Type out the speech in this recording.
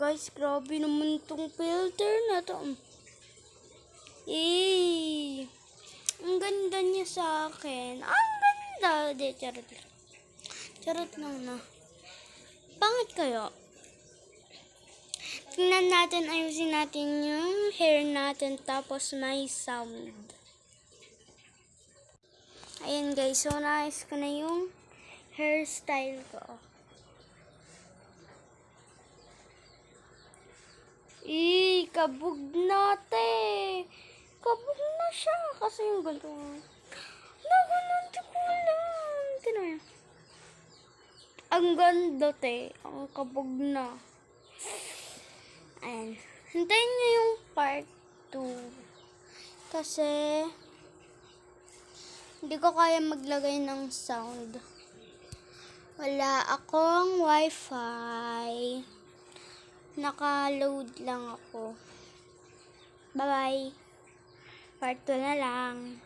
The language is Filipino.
Guys, grabe naman tong filter na to. Ang ganda niya sa akin. Ang ganda. Di, charot lang. Charot lang na. Pangit kayo. Tingnan natin, ayusin natin yung hair natin tapos may sound. Ayan guys, so naayos ko na yung hairstyle ko. Kabog na te. Kabog na siya. Kasi yung ganito. Naku, nanti ko lang. Tinaya. Ang ganda te. Ang kabog na. Ayan. Hintayin nyo yung part 2. Kasi hindi ko kaya maglagay ng sound. Wala akong wifi. Naka-load lang ako. Bye-bye. Part 2 na lang.